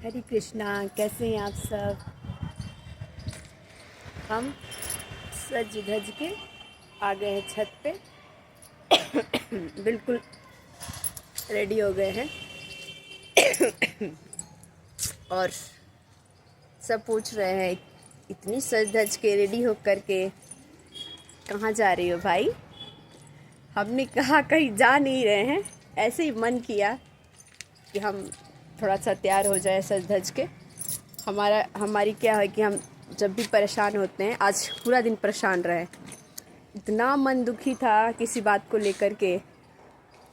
हरे कृष्णा। कैसे हैं आप सब? हम सज धज के आ गए हैं छत पे। बिल्कुल रेडी हो गए हैं। और सब पूछ रहे हैं इतनी सज धज के रेडी हो कर के कहाँ जा रही हो भाई? हमने कहा कहीं जा नहीं रहे हैं, ऐसे ही मन किया कि हम थोड़ा सा तैयार हो जाए सज धज के। हमारी क्या है कि हम जब भी परेशान होते हैं, आज पूरा दिन परेशान रहे, इतना मन दुखी था किसी बात को लेकर के।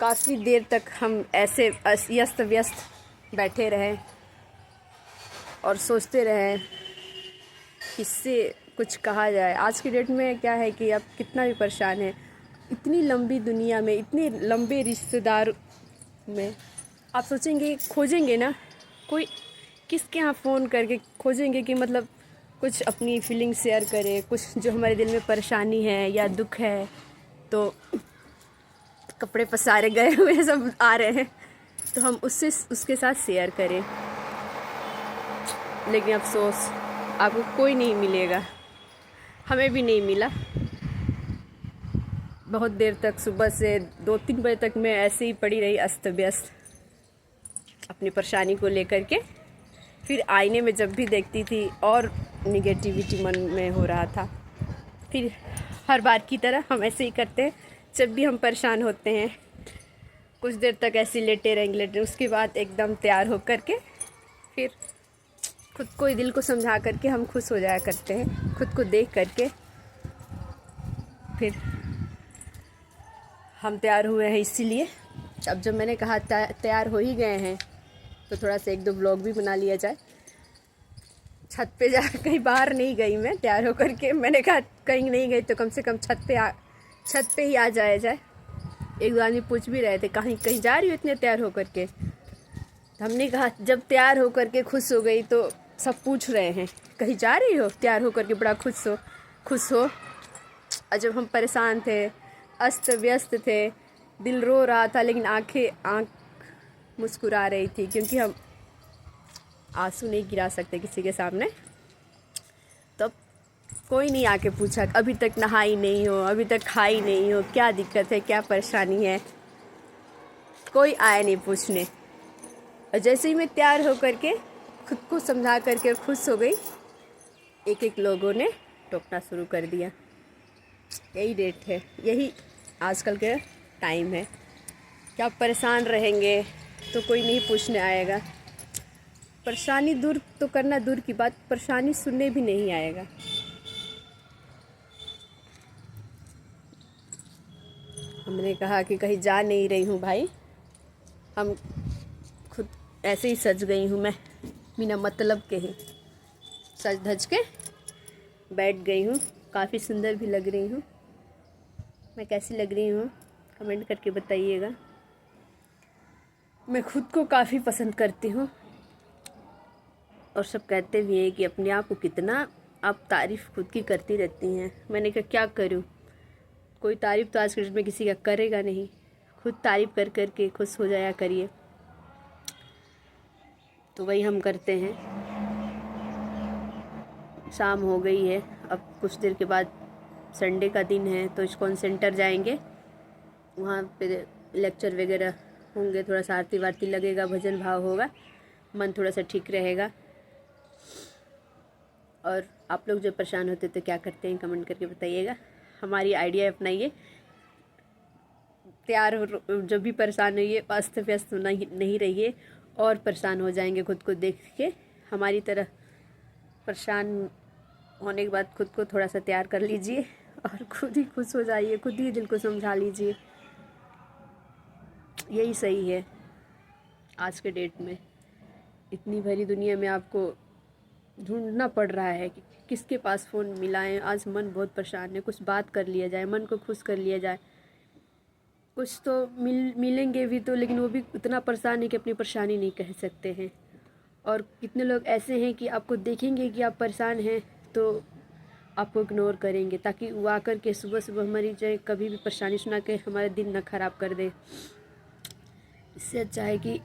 काफ़ी देर तक हम ऐसे अस्त व्यस्त बैठे रहे और सोचते रहे किससे कुछ कहा जाए। आज की डेट में क्या है कि अब कितना भी परेशान है, इतनी लंबी दुनिया में, इतने लंबे रिश्तेदार में आप सोचेंगे, खोजेंगे ना, कोई किसके यहाँ फ़ोन करके खोजेंगे कि मतलब कुछ अपनी फीलिंग शेयर करे, कुछ जो हमारे दिल में परेशानी है या दुख है। तो कपड़े पसारे गए हुए सब आ रहे हैं तो हम उसके साथ शेयर करें, लेकिन अफसोस आपको कोई नहीं मिलेगा। हमें भी नहीं मिला। बहुत देर तक, सुबह से 2-3 बजे तक मैं ऐसे ही पड़ी रही अस्त व्यस्त अपनी परेशानी को लेकर के। फिर आईने में जब भी देखती थी और निगेटिविटी मन में हो रहा था। फिर हर बार की तरह हम ऐसे ही करते हैं, जब भी हम परेशान होते हैं कुछ देर तक ऐसे लेटे रहेंगे। उसके बाद एकदम तैयार हो करके फिर खुद को ही, दिल को समझा करके हम खुश हो जाया करते हैं, खुद को देख करके। फिर हम तैयार हुए हैं इसीलिए। अब जब मैंने कहा तैयार हो ही गए हैं तो थोड़ा सा 1-2 ब्लॉग भी बना लिया जाए। छत पे जा, कहीं बाहर नहीं गई मैं तैयार होकर के। मैंने कहा कहीं नहीं गई तो कम से कम छत पे ही आ जाया जाए। एक दो आदमी पूछ भी रहे थे कहीं कहीं जा रही हो इतने तैयार होकर के। तो हमने कहा जब तैयार होकर के खुश हो गई तो सब पूछ रहे हैं कहीं जा रही हो तैयार होकर के, बड़ा खुश हो। और जब हम परेशान थे, अस्त व्यस्त थे, दिल रो रहा था, लेकिन आँख मुस्कुरा रही थी, क्योंकि हम आंसू नहीं गिरा सकते किसी के सामने। तब कोई नहीं आके पूछा अभी तक नहाई नहीं हो, अभी तक खाई नहीं हो, क्या दिक्कत है, क्या परेशानी है। कोई आया नहीं पूछने। और जैसे ही मैं तैयार होकर के खुद को समझा करके खुश हो गई, एक लोगों ने टोकना शुरू कर दिया। यही डेट है, यही आजकल के टाइम है कि आप परेशान रहेंगे तो कोई नहीं पूछने आएगा। परेशानी दूर तो करना दूर की बात, परेशानी सुनने भी नहीं आएगा। हमने कहा कि कहीं जा नहीं रही हूँ भाई, हम खुद ऐसे ही सज गई हूँ मैं, बिना मतलब के ही सज धज के बैठ गई हूँ। काफ़ी सुंदर भी लग रही हूँ। मैं कैसी लग रही हूँ कमेंट करके बताइएगा। मैं खुद को काफ़ी पसंद करती हूँ और सब कहते भी हैं कि अपने आप को कितना आप तारीफ़ खुद की करती रहती हैं। मैंने कहा क्या करूँ, कोई तारीफ़ तो आज के डेट में किसी का करेगा नहीं। खुद तारीफ़ कर कर के खुश हो जाया करिए। तो वही हम करते हैं। शाम हो गई है, अब कुछ देर के बाद संडे का दिन है तो इस्कॉन सेंटर जाएंगे। वहाँ पे लेक्चर वगैरह होंगे, थोड़ा सा आरती वारती लगेगा, भजन भाव होगा, मन थोड़ा सा ठीक रहेगा। और आप लोग जो परेशान होते तो क्या करते हैं कमेंट करके बताइएगा। हमारी आइडिया अपनाइए। तैयार हो, जब भी परेशान होइए, अस्त व्यस्त नहीं रहिए और परेशान हो जाएंगे खुद को देख के। हमारी तरह परेशान होने के बाद खुद को थोड़ा सा तैयार कर लीजिए और खुद ही खुश हो जाइए, खुद ही दिल को समझा लीजिए। यही सही है आज के डेट में। इतनी भरी दुनिया में आपको ढूंढना पड़ रहा है कि किसके पास फ़ोन मिलाएं। आज मन बहुत परेशान है, कुछ बात कर लिया जाए, मन को खुश कर लिया जाए। कुछ तो मिलेंगे भी तो, लेकिन वो भी इतना परेशान है कि अपनी परेशानी नहीं कह सकते हैं। और कितने लोग ऐसे हैं कि आपको देखेंगे कि आप परेशान हैं तो आपको इग्नोर करेंगे, ताकि वो आकर के सुबह सुबह हमारी चाहे कभी भी परेशानी सुना के हमारे दिन न ख़राब कर दे। इससे अच्छा है कि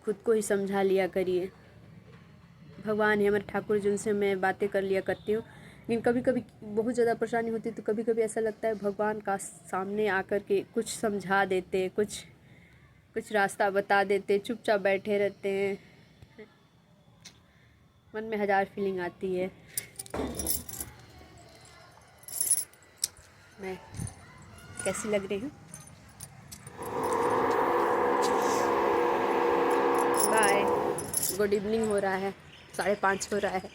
खुद को ही समझा लिया करिए। भगवान है हमारे ठाकुर जिनसे मैं बातें कर लिया करती हूँ, लेकिन कभी कभी बहुत ज़्यादा परेशानी होती है तो कभी कभी ऐसा लगता है भगवान का सामने आकर के कुछ समझा देते, कुछ रास्ता बता देते, चुपचाप बैठे रहते हैं। मन में हज़ार फीलिंग आती है। मैं कैसी लग रही हूँ? बाय। गुड इवनिंग हो रहा है, 5:30 हो रहा है।